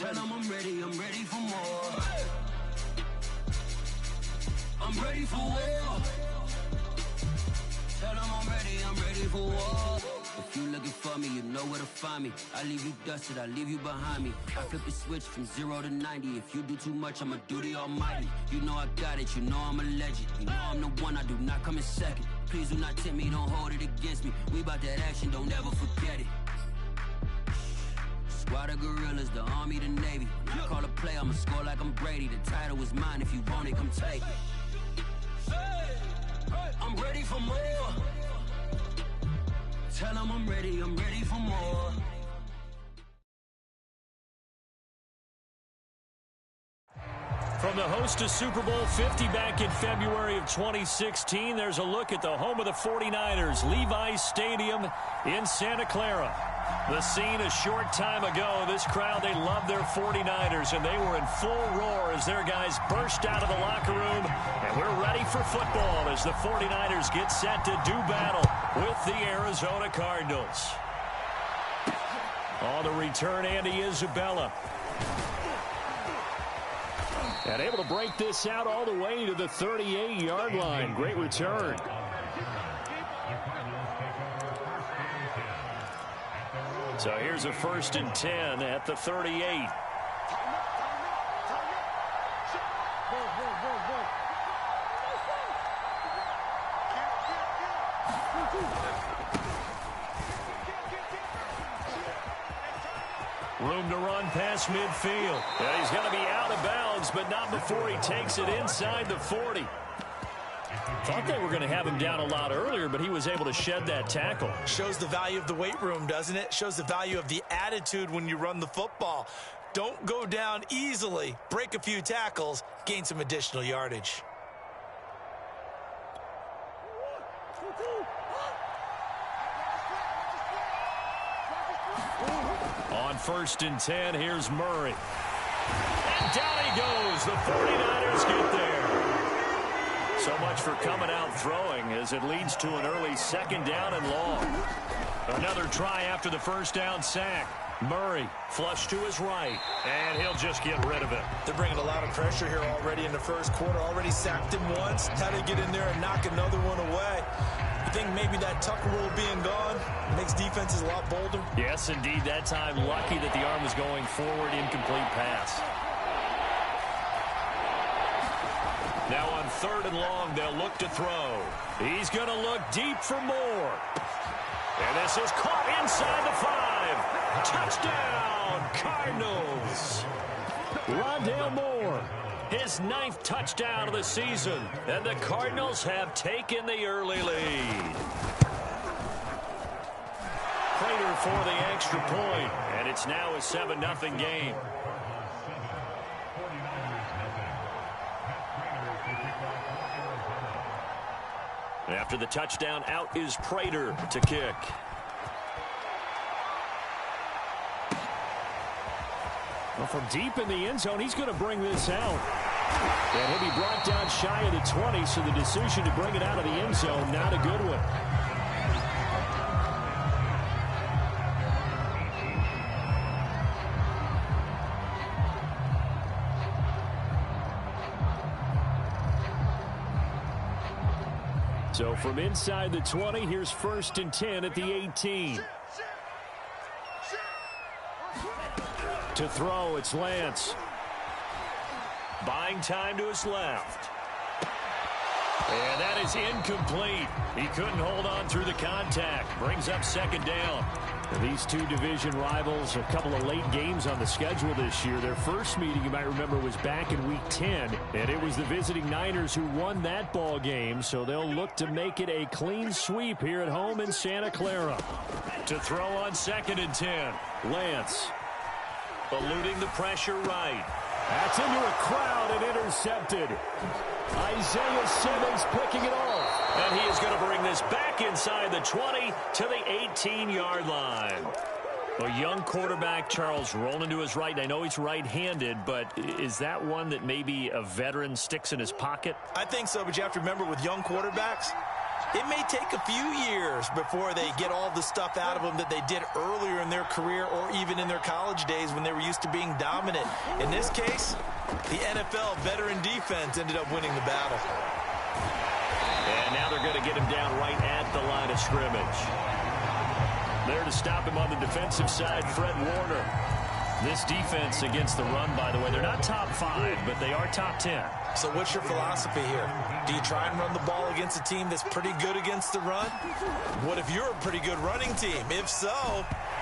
Tell them I'm ready for more. I'm ready for war. Tell them I'm ready for war. If you looking for me, you know where to find me. I leave you dusted, I leave you behind me. I flip the switch from 0 to 90. If you do too much, I'ma do the almighty. You know I got it, you know I'm a legend. You know I'm the one, I do not come in second. Please do not tempt me, don't hold it against me. We bout that action, don't ever forget it. Squad of gorillas, the army, the navy. When I call a play, I'ma score like I'm Brady. The title is mine, if you want it, come take it. I'm ready for more. Tell them I'm ready for more. From the host of Super Bowl 50 back in February of 2016, there's a look at the home of the 49ers, Levi's Stadium in Santa Clara. The scene a short time ago, this crowd, they love their 49ers, and they were in full roar as their guys burst out of the locker room. And we're ready for football as the 49ers get set to do battle with the Arizona Cardinals. On the return, Andy Isabella. And able to break this out all the way to the 38-yard line. Great return. So here's a 1st and 10 at the 38. Room to run past midfield. And he's going to be out of bounds, but not before he takes it inside the 40. Thought they were going to have him down a lot earlier, but he was able to shed that tackle. Shows the value of the weight room, doesn't it? Shows the value of the attitude when you run the football. Don't go down easily. Break a few tackles, gain some additional yardage. On 1st and 10, here's Murray. And down he goes. The 49ers get there. So much for coming out throwing as it leads to an early 2nd down and long. Another try after the 1st down sack. Murray flush to his right, and he'll just get rid of it. They're bringing a lot of pressure here already in the first quarter. Already sacked him once. Had to get in there and knock another one away. I think maybe that Tucker rule being gone makes defenses a lot bolder. Yes, indeed. That time, lucky that the arm was going forward, incomplete pass. Now on 3rd and long, they'll look to throw. He's going to look deep for more. And this is caught inside the 5. Touchdown, Cardinals. Rondale Moore, his 9th touchdown of the season. And the Cardinals have taken the early lead. Prater for the extra point. And it's now a 7-0 game. After the touchdown, out is Prater to kick. Well, from deep in the end zone, he's going to bring this out. And he'll be brought down shy of the 20, so the decision to bring it out of the end zone, not a good one. So from inside the 20, here's 1st and 10 at the 18. To throw, it's Lance. Buying time to his left. And that is incomplete. He couldn't hold on through the contact. Brings up 2nd down. And these two division rivals, a couple of late games on the schedule this year. Their first meeting, you might remember, was back in Week 10. And it was the visiting Niners who won that ball game. So they'll look to make it a clean sweep here at home in Santa Clara. To throw on 2nd and 10. Lance. Eluding the pressure right. That's into a crowd and intercepted. Isaiah Simmons picking it off. And he is going to bring this back inside the 20 to the 18-yard line. A young quarterback, Charles, rolling to his right. I know he's right-handed, but is that one that maybe a veteran sticks in his pocket? I think so, but you have to remember with young quarterbacks, It may take a few years before they get all the stuff out of them that they did earlier in their career or even in their college days when they were used to being dominant. In this case, the NFL veteran defense ended up winning the battle. And now they're going to get him down right at the line of scrimmage. There to stop him on the defensive side, Fred Warner. This defense against the run, by the way, they're not top 5, but they are top 10. So what's your philosophy here? Do you try and run the ball against a team that's pretty good against the run? What if you're a pretty good running team? If so,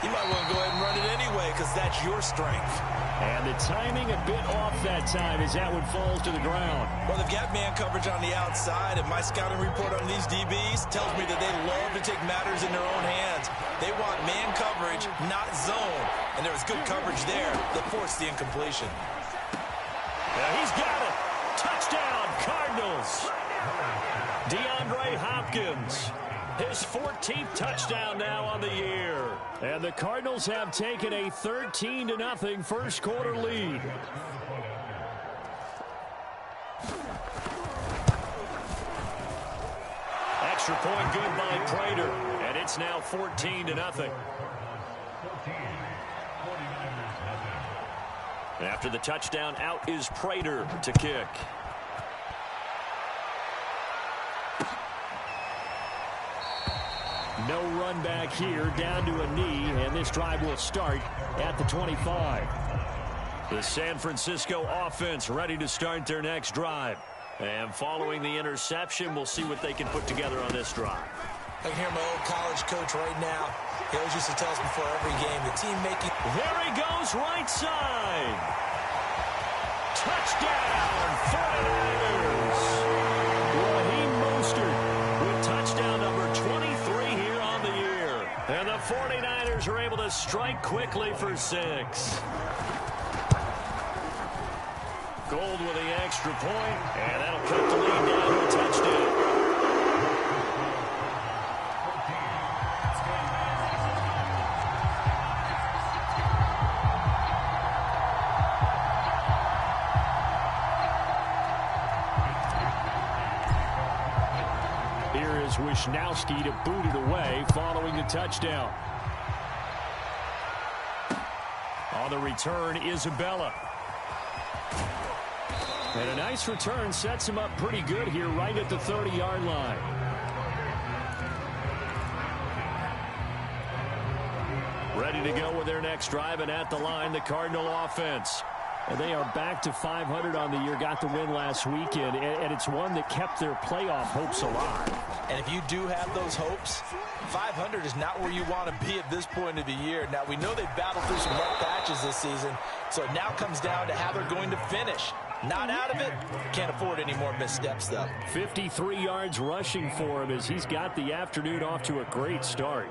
you might want to go ahead and run it anyway because that's your strength. And the timing a bit off that time as that one falls to the ground. Well, they've got man coverage on the outside, and my scouting report on these DBs tells me that they love to take matters in their own hands. They want man coverage, not zone. And there was good coverage there that forced the incompletion. Now he's got it. Touchdown, Cardinals. DeAndre Hopkins. His 14th touchdown now on the year. And the Cardinals have taken a 13-0 first quarter lead. Extra point good by Prater. And it's now 14-0. After the touchdown, out is Prater to kick. No run back here, down to a knee, and this drive will start at the 25. The San Francisco offense ready to start their next drive. And following the interception, we'll see what they can put together on this drive. I can hear my old college coach right now. He always used to tell us before every game, the team making... There he goes, right side. Touchdown, 49ers. Raheem Mostert with touchdown number 23 here on the year. And the 49ers are able to strike quickly for 6. Gold with the extra point, and that'll cut the lead down to a touchdown. Here is Wisnowski to boot it away following the touchdown. On the return, Isabella. And a nice return sets him up pretty good here right at the 30-yard line. Ready to go with their next drive, and at the line, the Cardinal offense. And they are back to 500 on the year, got the win last weekend, and it's one that kept their playoff hopes alive. And if you do have those hopes, 500 is not where you want to be at this point of the year. Now, we know they've battled through some rough patches this season, so it now comes down to how they're going to finish. Not out of it. Can't afford any more missteps, though. 53 yards rushing for him as he's got the afternoon off to a great start.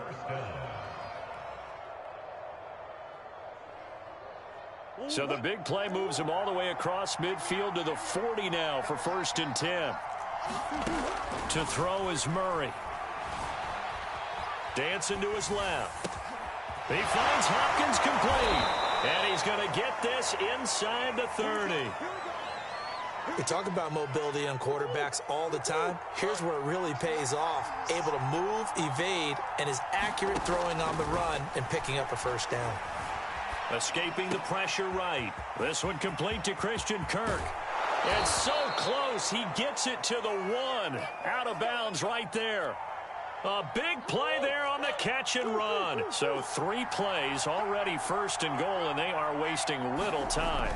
So the big play moves him all the way across midfield to the 40 now for 1st and 10. To throw is Murray. Dancing to his left. He finds Hopkins complete. And he's going to get this inside the 30. We talk about mobility on quarterbacks all the time. Here's where it really pays off. Able to move, evade, and is accurate throwing on the run and picking up a 1st down. Escaping the pressure right. This one complete to Christian Kirk. And so close, he gets it to the 1. Out of bounds right there. A big play there on the catch and run. So 3 plays already 1st and goal, and they are wasting little time.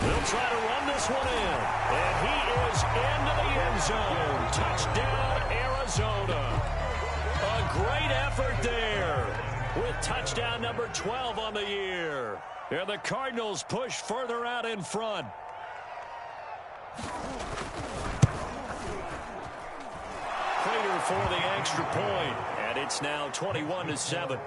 They'll try to run this one in. And he is into the end zone. Touchdown, Arizona. A great effort there with touchdown number 12 on the year. And the Cardinals push further out in front. Prater for the extra point, and it's now 21-7.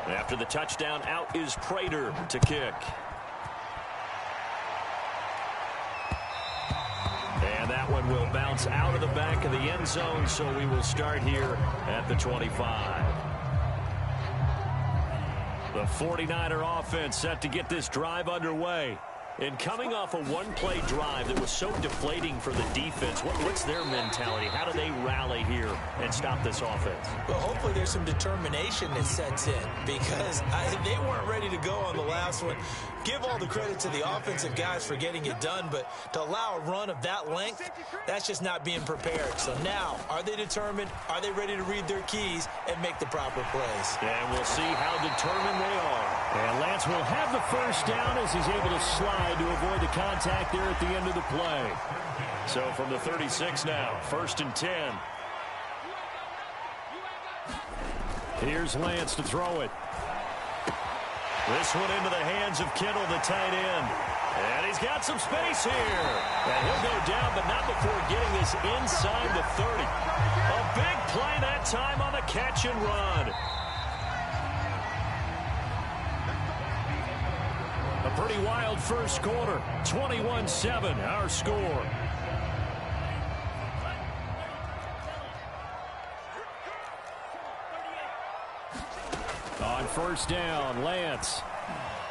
After the touchdown, out is Prater to kick. And that one will bounce out of the back of the end zone, so we will start here at the 25. The 49er offense set to get this drive underway. And coming off a one-play drive that was so deflating for the defense, what's their mentality? How do they rally here and stop this offense? Well, hopefully there's some determination that sets in because they weren't ready to go on the last one. Give all the credit to the offensive guys for getting it done, but to allow a run of that length, that's just not being prepared. So now, are they determined? Are they ready to read their keys and make the proper plays? And we'll see how determined they are. And Lance will have the first down as he's able to slide to avoid the contact there at the end of the play. So from the 36 now, 1st and 10. Here's Lance to throw it. This one into the hands of Kittle, the tight end. And he's got some space here. And he'll go down, but not before getting this inside the 30. A big play that time on the catch and run. A pretty wild first quarter. 21-7, our score. On 1st down, Lance.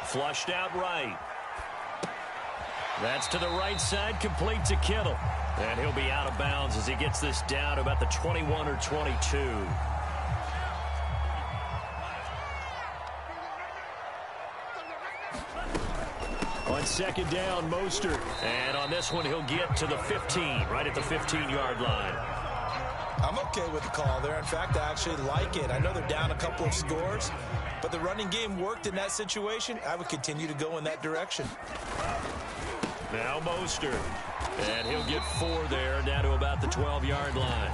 Flushed out right. That's to the right side, complete to Kittle. And he'll be out of bounds as he gets this down to about the 21 or 22. On 2nd down, Mostert. And on this one, he'll get to the 15, right at the 15-yard line. I'm okay with the call there. In fact, I actually like it. I know they're down a couple of scores, but the running game worked in that situation. I would continue to go in that direction. Now Mostert. And he'll get 4 there, down to about the 12-yard line.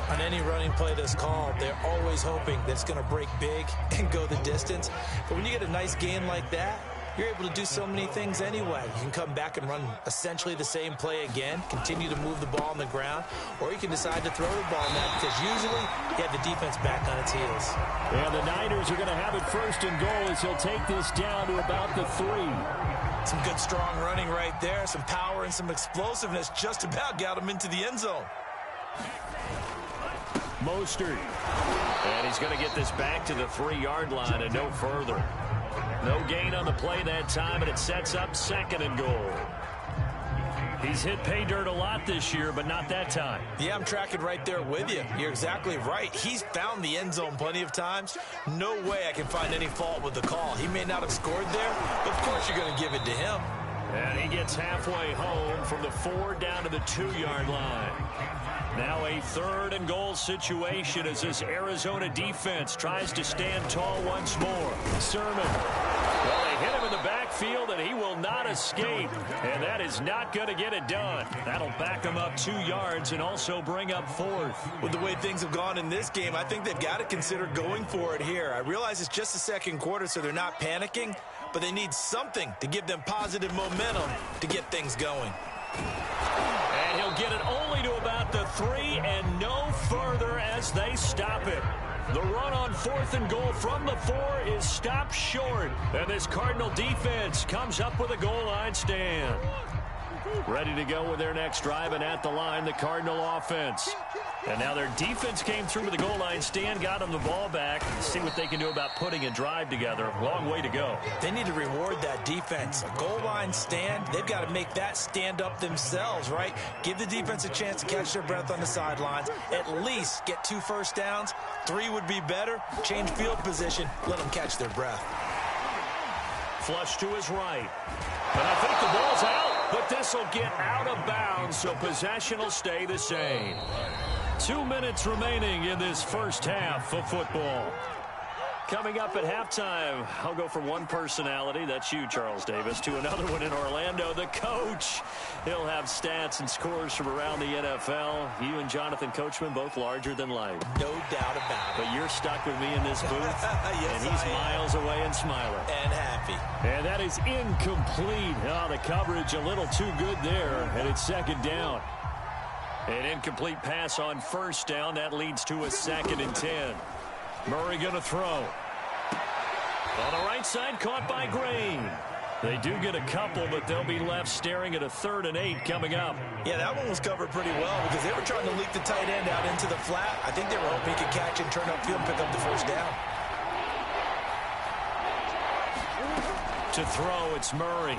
On any running play that's called, they're always hoping that it's going to break big and go the distance. But when you get a nice gain like that, you're able to do so many things anyway. You can come back and run essentially the same play again, continue to move the ball on the ground, or you can decide to throw the ball now because usually you have the defense back on its heels. And the Niners are going to have it 1st and goal as he'll take this down to about the 3. Some good strong running right there, some power and some explosiveness just about got him into the end zone. Mostert. And he's going to get this back to the 3-yard line and no further. No gain on the play that time, and it sets up 2nd and goal. He's hit pay dirt a lot this year, but not that time. Yeah, I'm tracking right there with you. You're exactly right. He's found the end zone plenty of times. No way I can find any fault with the call. He may not have scored there, but of course you're going to give it to him. And he gets halfway home from the 4 down to the 2-yard line. Now a 3rd and goal situation as this Arizona defense tries to stand tall once more. Sermon. Well, they hit him in the backfield, and he will not escape. And that is not going to get it done. That'll back him up 2 yards and also bring up 4th. With the way things have gone in this game, I think they've got to consider going for it here. I realize it's just the 2nd quarter, so they're not panicking, but they need something to give them positive momentum to get things going. And he'll get it only to about the 3 and no further as they stop it. The run on 4th and goal from the 4 is stopped short. And this Cardinal defense comes up with a goal line stand. Ready to go with their next drive, and at the line, the Cardinal offense. And now their defense came through with the goal line stand, got them the ball back. See what they can do about putting a drive together. Long way to go. They need to reward that defense. A goal line stand, they've got to make that stand up themselves, right? Give the defense a chance to catch their breath on the sidelines. At least get 2 first downs. 3 would be better. Change field position. Let them catch their breath. Flush to his right. And I think the ball's out. But this will get out of bounds, so possession will stay the same. 2 minutes remaining in this first half of football. Coming up at halftime, I'll go from one personality, that's you, Charles Davis, to another one in Orlando, the coach. He'll have stats and scores from around the NFL. You and Jonathan Coachman, both larger than life. No doubt about it. But you're stuck with me in this booth, yes, and he's miles away and smiling. And happy. And that is incomplete. Oh, the coverage a little too good there, and it's 2nd down. An incomplete pass on 1st down. That leads to a 2nd and 10. Murray going to throw. On the right side, caught by Green. They do get a couple, but they'll be left staring at a 3rd and 8 coming up. Yeah, that one was covered pretty well because they were trying to leak the tight end out into the flat. I think they were hoping he could catch and turn upfield and pick up the 1st down. To throw, it's Murray.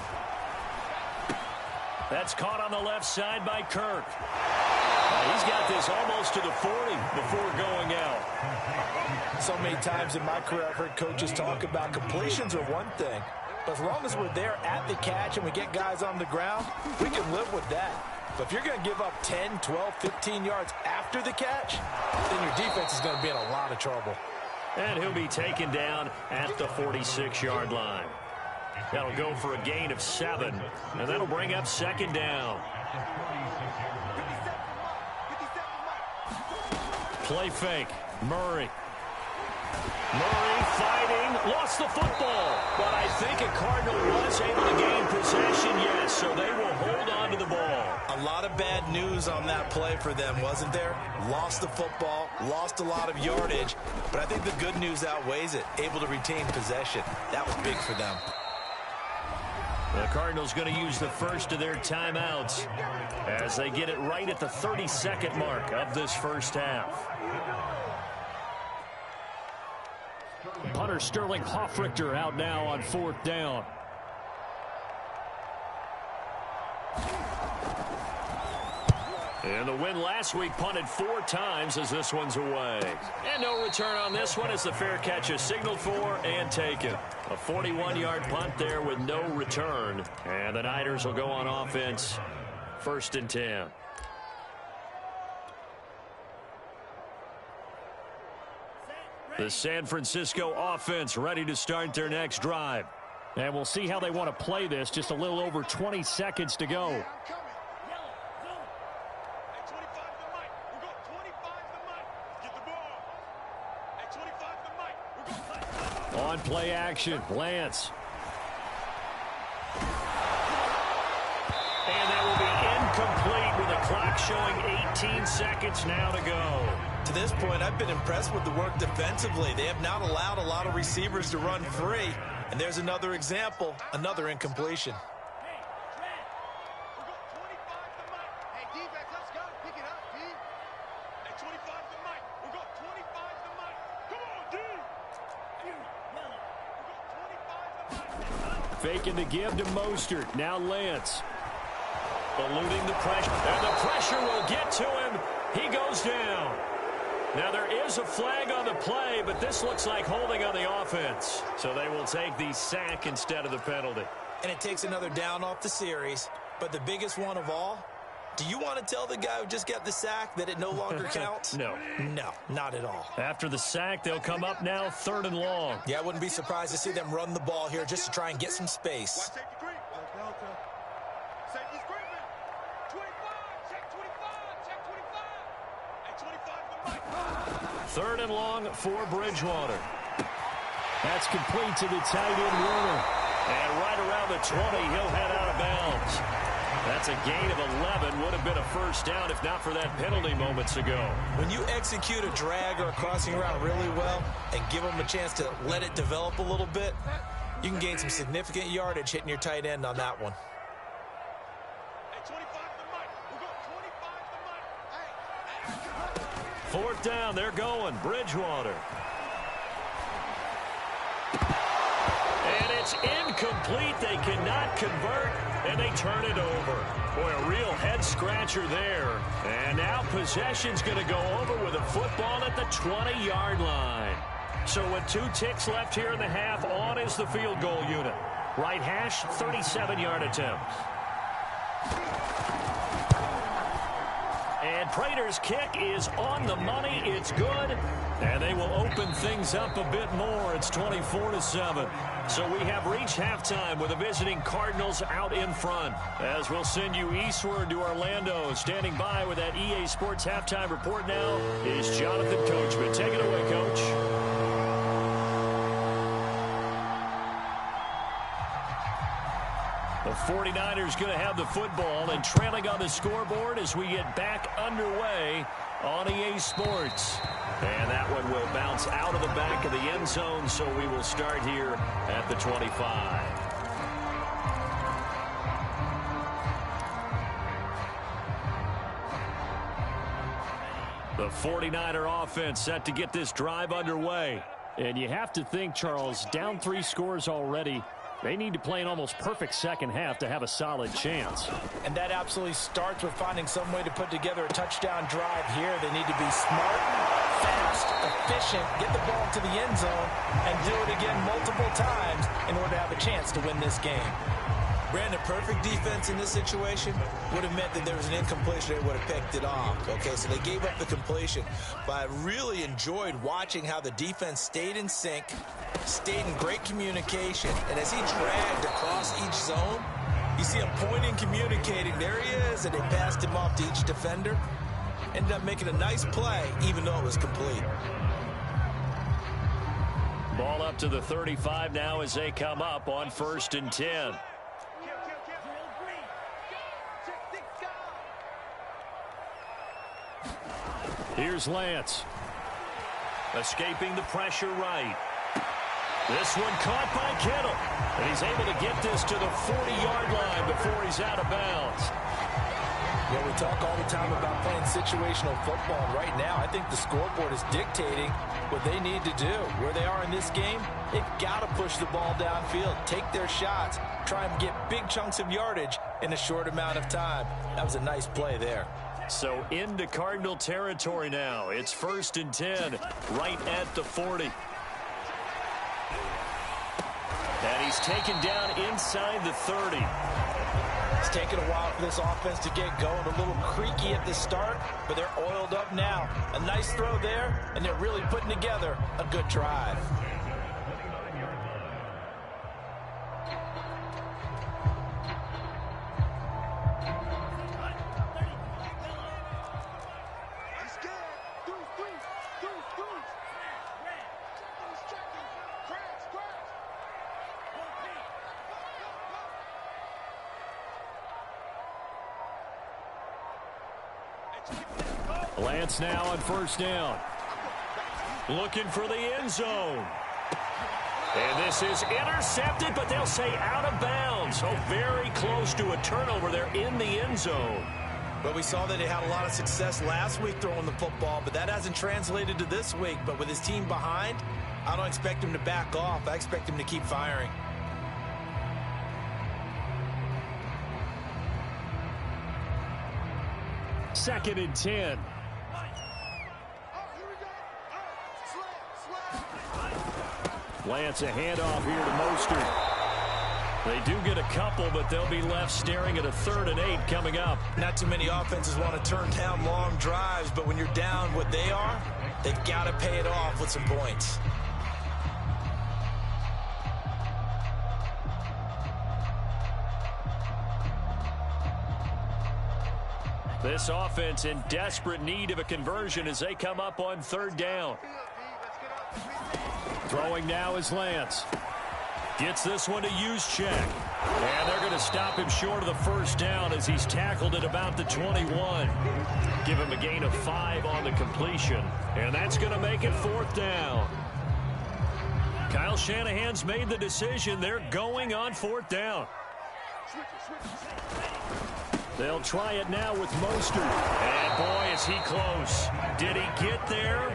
That's caught on the left side by Kirk. He's got this almost to the 40 before going out. So many times in my career I've heard coaches talk about completions are one thing, but as long as we're there at the catch and we get guys on the ground, we can live with that. But if you're going to give up 10, 12, 15 yards after the catch, then your defense is going to be in a lot of trouble. And he'll be taken down at the 46-yard line. That'll go for a gain of 7, and that'll bring up second down. Play fake. Murray. Murray fighting. Lost the football. But I think a Cardinal was able to gain possession, yes, so they will hold on to the ball. A lot of bad news on that play for them, wasn't there? Lost the football, lost a lot of yardage, but I think the good news outweighs it. Able to retain possession. That was big for them. The Cardinals going to use the first of their timeouts as they get it right at the 32nd mark of this first half. Punter Sterling Hoffrichter out now on 4th down. And the win last week punted 4 times as this one's away. And no return on this one as the fair catch is signaled for and taken. A 41-yard punt there with no return. And the Niners will go on offense 1st and 10. The San Francisco offense ready to start their next drive. And we'll see how they want to play this. Just a little over 20 seconds to go. On play action, Lance. And that will be incomplete with the clock showing 18 seconds now to go. To this point, I've been impressed with the work defensively. They have not allowed a lot of receivers to run free. And there's another example, another incompletion. Faking the give to Mostert. Now Lance. Eluding the pressure. And the pressure will get to him. He goes down. Now there is a flag on the play, but this looks like holding on the offense. So they will take the sack instead of the penalty. And it takes another down off the series. But the biggest one of all, do you want to tell the guy who just got the sack that it no longer counts? No. No, not at all. After the sack, they'll come up now 3rd and long. Yeah, I wouldn't be surprised to see them run the ball here just to try and get some space. Third and long for Bridgewater. That's complete to the tight end Warner. And right around the 20, he'll head out of bounds. That's a gain of 11. Would have been a first down if not for that penalty moments ago. When you execute a drag or a crossing route really well and give them a chance to let it develop a little bit, you can gain some significant yardage hitting your tight end on that one. Fourth down, they're going. Bridgewater. And it's incomplete. They cannot convert, and they turn it over. Boy, a real head-scratcher there. And now possession's going to go over with a football at the 20-yard line. So with 2 ticks left here in the half, on is the field goal unit. Right hash, 37-yard attempt. And Prater's kick is on the money. It's good. And they will open things up a bit more. It's 24-7. So we have reached halftime with the visiting Cardinals out in front. As we'll send you eastward to Orlando. Standing by with that EA Sports halftime report now is Jonathan Coachman. Take it away, Coach. The 49ers going to have the football and trailing on the scoreboard as we get back underway on EA Sports. And that one will bounce out of the back of the end zone, so we will start here at the 25. The 49er offense set to get this drive underway. And you have to think, Charles, down 3 scores already. They need to play an almost perfect second half to have a solid chance. And that absolutely starts with finding some way to put together a touchdown drive here. They need to be smart, fast, efficient, get the ball to the end zone, and do it again multiple times in order to have a chance to win this game. Brandon, perfect defense in this situation would have meant that there was an incompletion. They would have picked it off. Okay, so they gave up the completion. But I really enjoyed watching how the defense stayed in sync, stayed in great communication. And as he dragged across each zone, you see him pointing, communicating. There he is, and they passed him off to each defender. Ended up making a nice play, even though it was complete. Ball up to the 35 now as they come up on 1st and 10. Here's Lance. Escaping the pressure right. This one caught by Kittle. And he's able to get this to the 40-yard line before he's out of bounds. Yeah, we talk all the time about playing situational football. And right now, I think the scoreboard is dictating what they need to do. Where they are in this game, they've got to push the ball downfield, take their shots, try and get big chunks of yardage in a short amount of time. That was a nice play there. So into Cardinal territory now. It's 1st and 10, right at the 40. And he's taken down inside the 30. It's taken a while for this offense to get going. A little creaky at the start, but they're oiled up now. A nice throw there, and they're really putting together a good drive. Lance now on 1st down. Looking for the end zone. And this is intercepted, but they'll say out of bounds. So very close to a turnover there in the end zone. But we saw that they had a lot of success last week throwing the football, but that hasn't translated to this week. But with his team behind, I don't expect him to back off. I expect him to keep firing. Second and 10. Lance a handoff here to Mostert. They do get a couple, but they'll be left staring at a 3rd and 8 coming up. Not too many offenses want to turn down long drives, but when you're down what they are, they've got to pay it off with some points. This offense in desperate need of a conversion as they come up on 3rd down. Throwing now is Lance. Gets this one to Juszczyk. And they're going to stop him short of the 1st down as he's tackled at about the 21. Give him a gain of 5 on the completion. And that's going to make it 4th down. Kyle Shanahan's made the decision. They're going on 4th down. They'll try it now with Mostert. And boy, is he close. Did he get there?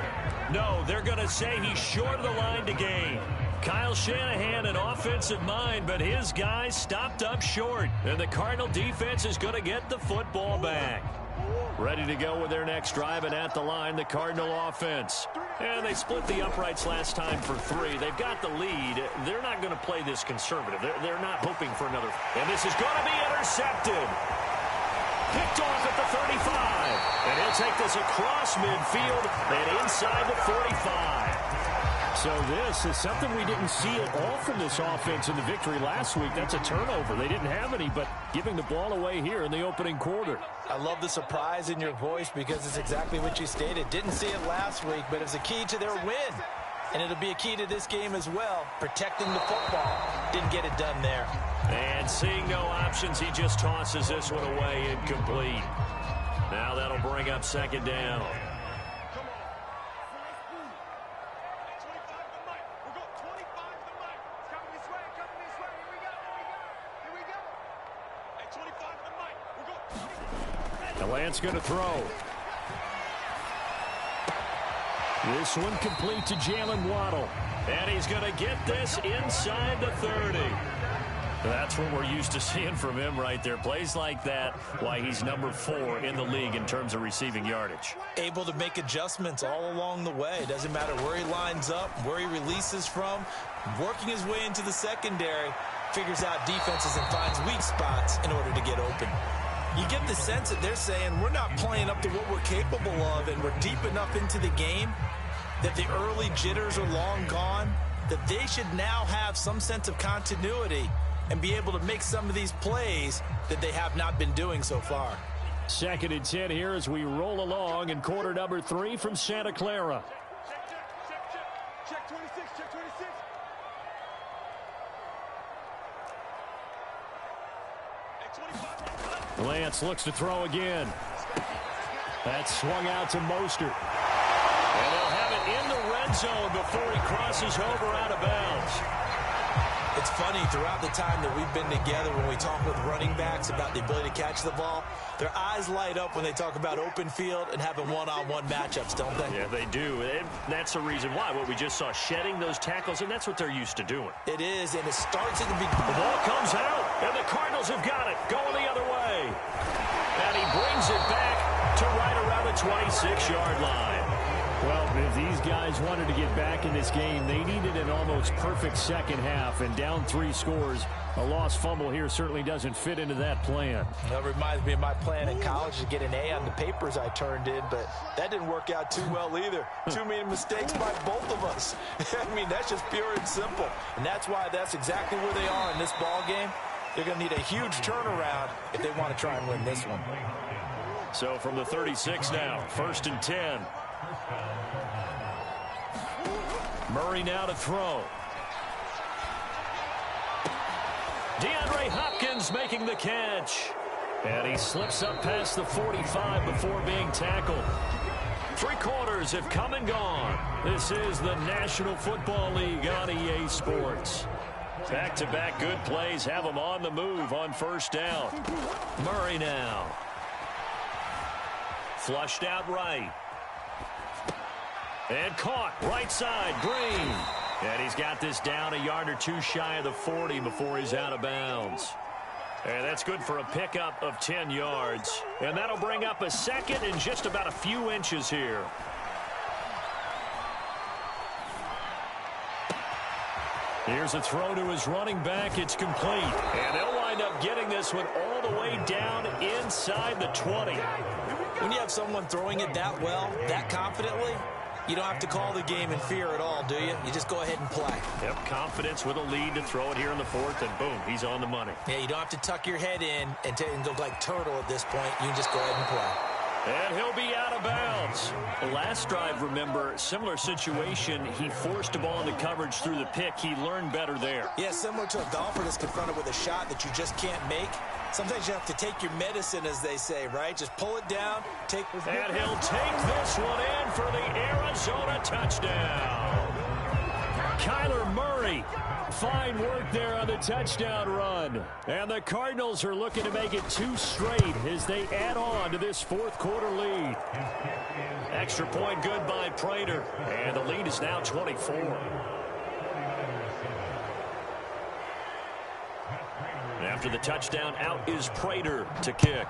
No, they're going to say he's short of the line to gain. Kyle Shanahan, an offensive mind, but his guys stopped up short. And the Cardinal defense is going to get the football back. Ready to go with their next drive, and at the line, the Cardinal offense. And they split the uprights last time for 3. They've got the lead. They're not going to play this conservative. They're not hoping for another. And this is going to be intercepted. Picked off at the 35. And he'll take this across midfield and inside the 45. So this is something we didn't see at all from this offense in the victory last week. That's a turnover. They didn't have any, but giving the ball away here in the opening quarter. I love the surprise in your voice because it's exactly what you stated. Didn't see it last week, but it's a key to their win. And it'll be a key to this game as well, protecting the football. Didn't get it done there. And seeing no options, he just tosses this one away, incomplete. Now that'll bring up 2nd down. Lance going to throw. This one complete to Jalen Waddle. And he's going to get this inside the 30. That's what we're used to seeing from him right there. Plays like that, why he's number 4 in the league in terms of receiving yardage. Able to make adjustments all along the way. Doesn't matter where he lines up, where he releases from. Working his way into the secondary, figures out defenses and finds weak spots in order to get open. You get the sense that they're saying we're not playing up to what we're capable of, and we're deep enough into the game that the early jitters are long gone, that they should now have some sense of continuity and be able to make some of these plays that they have not been doing so far. 2nd and 10 here as we roll along in quarter number 3 from Santa Clara. Check 26, check 26. Lance looks to throw again. That's swung out to Mostert. And they'll have it in the red zone before he crosses over out of bounds. It's funny, throughout the time that we've been together, when we talk with running backs about the ability to catch the ball, their eyes light up when they talk about open field and having one-on-one matchups, don't they? Yeah, they do. And that's the reason why. What we just saw, shedding those tackles, and that's what they're used to doing. It is, and it starts at the beginning. The ball comes out, and the Cardinals have got it, going the other way. And he brings it back to right around the 26-yard line. Well, if these guys wanted to get back in this game, they needed an almost perfect second half, and down 3 scores. A lost fumble here certainly doesn't fit into that plan. That reminds me of my plan in college to get an A on the papers I turned in, but that didn't work out too well either. Too many mistakes by both of us. I mean, that's just pure and simple. And that's why that's exactly where they are in this ball game. They're going to need a huge turnaround if they want to try and win this one. So from the 36 now, 1st and 10. Murray now to throw. DeAndre Hopkins making the catch. And he slips up past the 45 before being tackled. 3 quarters have come and gone. This is the National Football League on EA Sports. Back-to-back good plays have them on the move on 1st down. Murray now. Flushed out right. And caught right side, Green. And he's got this down a yard or 2 shy of the 40 before he's out of bounds. And that's good for a pickup of 10 yards. And that'll bring up a 2nd and just about a few inches here. Here's a throw to his running back. It's complete. And they'll wind up getting this one all the way down inside the 20. When you have someone throwing it that well, that confidently, you don't have to call the game in fear at all, do you? You just go ahead and play. Yep, confidence with a lead to throw it here in the 4th, and boom, he's on the money. Yeah, you don't have to tuck your head in and go like turtle at this point. You can just go ahead and play. And he'll be out of bounds. The last drive, remember, similar situation. He forced a ball into coverage through the pick. He learned better there. Yeah, similar to a golfer that's confronted with a shot that you just can't make. Sometimes you have to take your medicine, as they say, right? Just pull it down. And he'll take this one in for the Arizona touchdown. Kyler Murray. Fine work there on the touchdown run. And the Cardinals are looking to make it 2 straight as they add on to this 4th quarter lead. Extra point good by Prater. And the lead is now 24. After the touchdown, out is Prater to kick.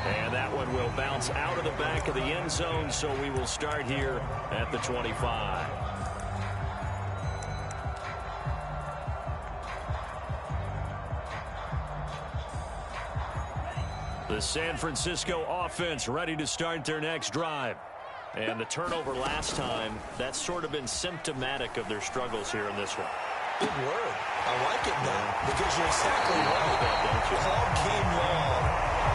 And that one will bounce out of the back of the end zone, so we will start here at the 25. The San Francisco offense ready to start their next drive. And the turnover last time, that's sort of been symptomatic of their struggles here in this one. Good word. I like it now because you're exactly right. All game long,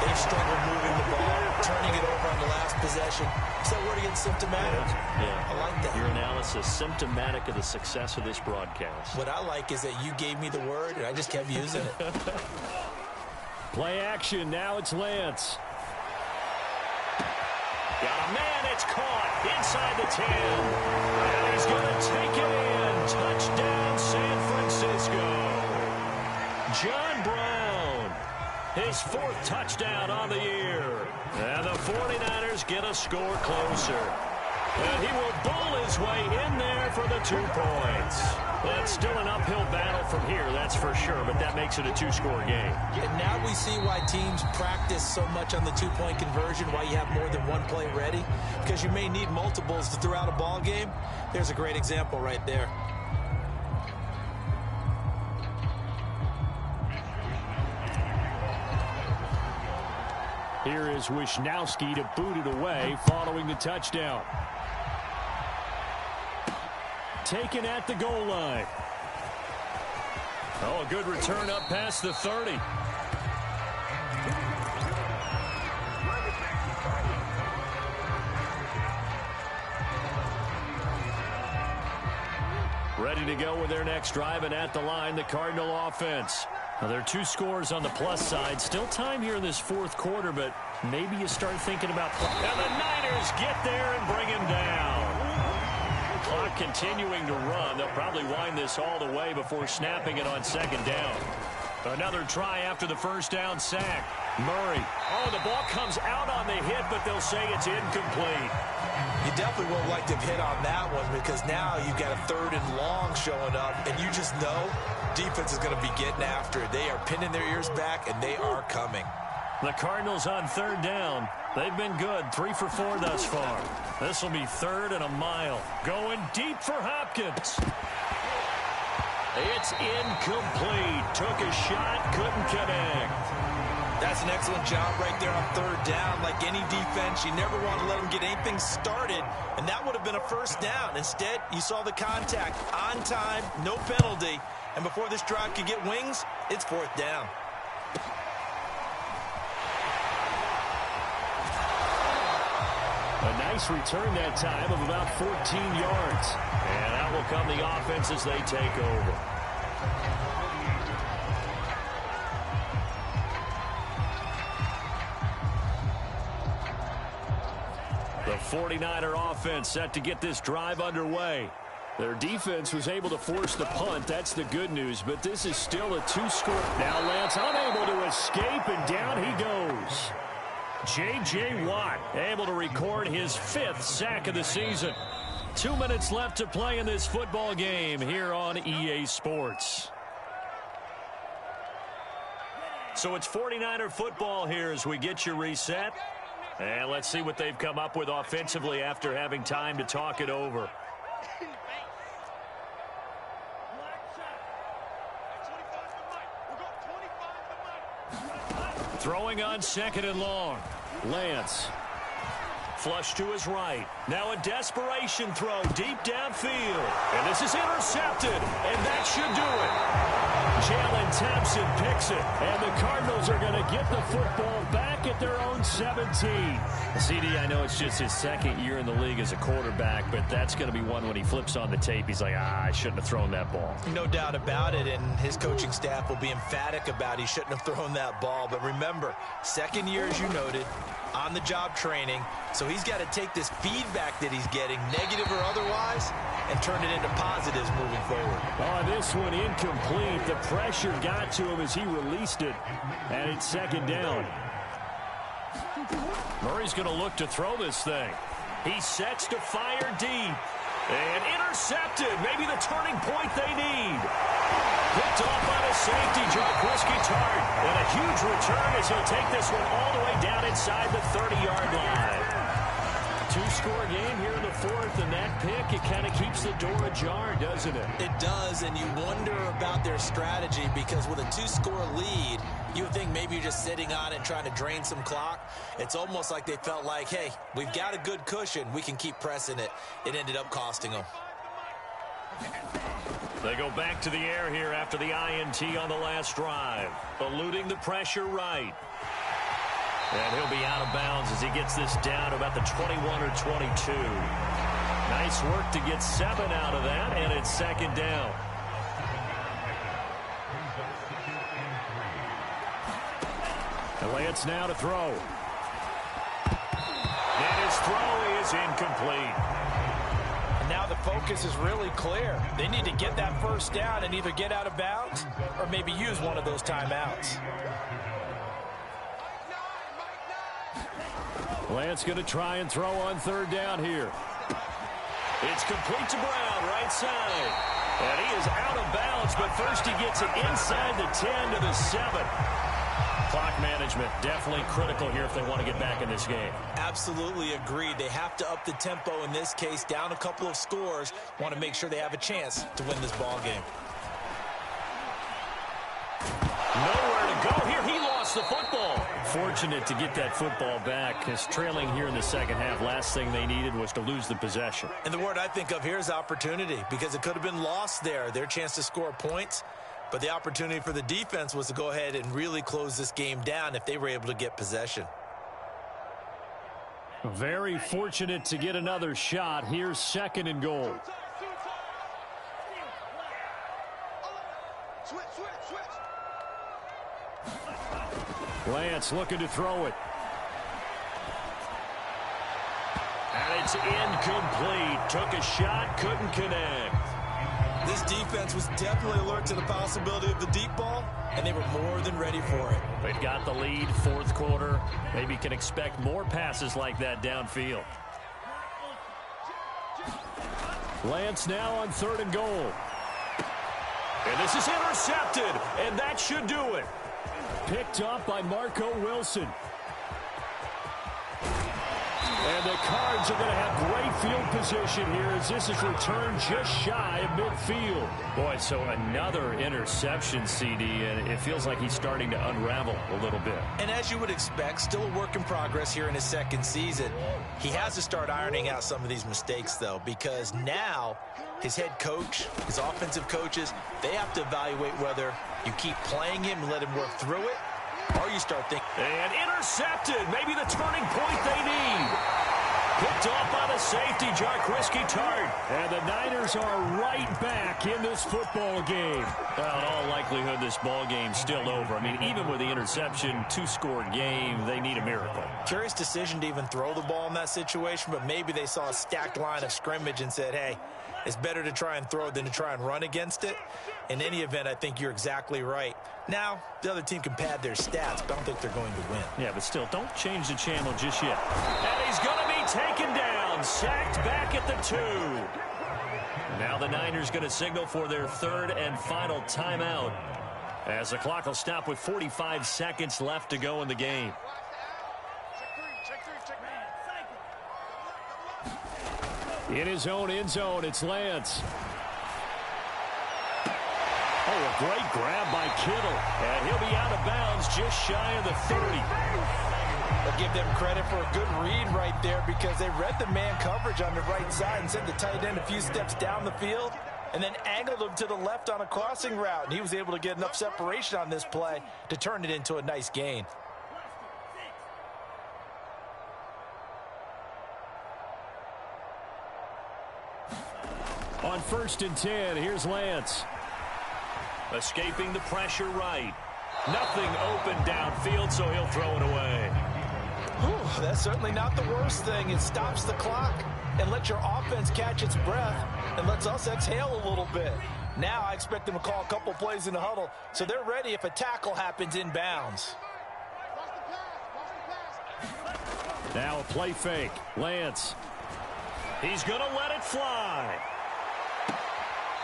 they've struggled moving the ball, turning it over on the last possession. So word again, symptomatic. Yeah. I like that. Your analysis, symptomatic of the success of this broadcast. What I like is that you gave me the word, and I just kept using it. Play action. Now it's Lance. Got a man, it's caught inside the 10. And he's going to take it in. Touchdown, San Francisco. John Brown. his 4th touchdown on the year. And the 49ers get a score closer. And he will bowl his way in there for the 2 points. It's still an uphill battle from here, that's for sure, but that makes it a 2-score game. And now we see why teams practice so much on the 2-point conversion, why you have more than one play ready, because you may need multiples throughout a ball game. There's a great example right there. Here is Wisnowski to boot it away following the touchdown. Taken at the goal line. Oh, a good return up past the 30. Ready to go with their next drive, and at the line, the Cardinal offense. Now, there are 2 scores on the plus side. Still time here in this 4th quarter, but maybe you start thinking about... And the Niners get there and bring him down. Clock continuing to run. They'll probably wind this all the way before snapping it on 2nd down. Another try after the 1st down sack. Murray. Oh, the ball comes out on the hit, but they'll say it's incomplete. You definitely won't like to hit on that one because now you've got a 3rd and long showing up, and you just know defense is going to be getting after it. They are pinning their ears back, and they are coming. The Cardinals on 3rd down. They've been good, 3 for 4 thus far. This will be 3rd and a mile. Going deep for Hopkins. It's incomplete. Took a shot, couldn't connect. That's an excellent job right there on 3rd down. Like any defense, you never want to let them get anything started, and that would have been a 1st down. Instead, you saw the contact on time, no penalty, and before this drive could get wings, it's 4th down. A nice return that time of about 14 yards. And that will come the offense as they take over. The 49er offense set to get this drive underway. Their defense was able to force the punt. That's the good news, but this is still a 2-score. Now Lance unable to escape, and down he goes. J.J. Watt able to record his 5th sack of the season. 2 minutes left to play in this football game here on EA Sports. So it's 49er football here as we get you reset. And let's see what they've come up with offensively after having time to talk it over. Throwing on 2nd and long. Lance. Flush to his right. Now a desperation throw deep downfield. And this is intercepted. And that should do it. Jalen Thompson picks it. And the Cardinals are going to get the football back at their own 17. CD, I know it's just his 2nd year in the league as a quarterback, but that's going to be one when he flips on the tape. He's like, I shouldn't have thrown that ball. No doubt about it, and his coaching staff will be emphatic about he shouldn't have thrown that ball. But remember, 2nd year, as you noted, on-the-job training, so he's got to take this feedback that he's getting, negative or otherwise, and turn it into positives moving forward. Oh, this one incomplete. The pressure got to him as he released it, and it's 2nd down. Murray's going to look to throw this thing. He sets to fire deep. And intercepted. Maybe the turning point they need. Picked off by the safety, Jaquiski Tartt. And a huge return as he'll take this one all the way down inside the 30-yard line. 2-score game here in the 4th, and that pick, it kind of keeps the door ajar, doesn't it? It does, and you wonder about their strategy because with a 2-score lead, you would think maybe you're just sitting on it and trying to drain some clock. It's almost like they felt like, hey, we've got a good cushion. We can keep pressing it. It ended up costing them. They go back to the air here after the INT on the last drive. Eluding the pressure right. And he'll be out of bounds as he gets this down to about the 21 or 22. Nice work to get 7 out of that, and it's 2nd down. And Lance now to throw. And his throw is incomplete. And now the focus is really clear. They need to get that 1st down and either get out of bounds or maybe use one of those timeouts. Lance going to try and throw on third down here. It's complete to Brown, right side. And he is out of bounds, but first he gets it inside the 10 to the 7. Clock management definitely critical here if they want to get back in this game. Absolutely agreed. They have to up the tempo in this case, down a couple of scores. Want to make sure they have a chance to win this ball game. Nowhere to go here. He lost the football. Fortunate to get that football back. His trailing here in the second half. Last thing they needed was to lose the possession. And the word I think of here is opportunity, because it could have been lost there. Their chance to score points. But the opportunity for the defense was to go ahead and really close this game down if they were able to get possession. Very fortunate to get another shot. Here's second and goal. Lance looking to throw it. And it's incomplete. Took a shot, couldn't connect. This defense was definitely alert to the possibility of the deep ball, and they were more than ready for it. They've got the lead, fourth quarter. Maybe can expect more passes like that downfield. Lance now on third and goal. And this is intercepted, and that should do it. Picked up by Marco Wilson. And the Cards are going to have great field position here as this is returned just shy of midfield. Boy, so another interception, CD, and it feels like he's starting to unravel a little bit. And as you would expect, still a work in progress here in his second season. He has to start ironing out some of these mistakes, though, because now his head coach, his offensive coaches, they have to evaluate whether you keep playing him and let him work through it, or you start thinking. And intercepted. Maybe the turning point they need. Picked off by the safety, Jarkrisky Tart. And the Niners are right back in this football game. Well, in all likelihood, this ball game's still over. I mean, even with the interception, two-score game, they need a miracle. Curious decision to even throw the ball in that situation, but maybe they saw a stacked line of scrimmage and said, hey, it's better to try and throw than to try and run against it. In any event, I think you're exactly right. Now, the other team can pad their stats, but I don't think they're going to win. Yeah, but still, don't change the channel just yet. And he's going to be taken down, sacked back at the 2. Now the Niners going to signal for their third and final timeout as the clock will stop with 45 seconds left to go in the game. In his own end zone, it's Lance. Oh, a great grab by Kittle. And he'll be out of bounds just shy of the 30. I'll give them credit for a good read right there because they read the man coverage on the right side and sent the tight end a few steps down the field and then angled him to the left on a crossing route. And he was able to get enough separation on this play to turn it into a nice gain. On 1st and 10, here's Lance. Escaping the pressure right. Nothing open downfield, so he'll throw it away. Whew, that's certainly not the worst thing. It stops the clock and lets your offense catch its breath and lets us exhale a little bit. Now I expect them to call a couple plays in the huddle, so they're ready if a tackle happens in bounds. Now a play fake. Lance. He's going to let it fly.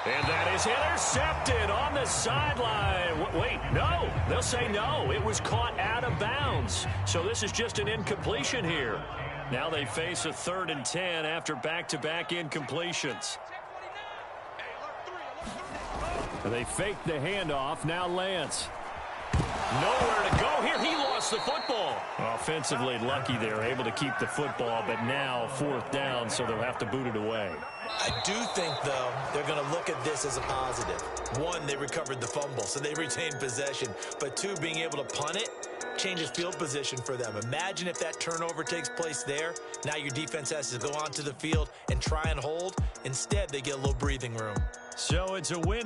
And that is intercepted on the sideline. Wait, no. They'll say no. It was caught out of bounds. So this is just an incompletion here. Now they face a 3rd and 10 after back-to-back incompletions. They fake the handoff. Now Lance. Nowhere to go here. He lost the football. Offensively lucky they're able to keep the football, but now 4th down, so they'll have to boot it away. I do think, though, they're going to look at this as a positive. 1, they recovered the fumble, so they retained possession. But 2, being able to punt it changes field position for them. Imagine if that turnover takes place there. Now your defense has to go onto the field and try and hold. Instead, they get a little breathing room. So it's a win.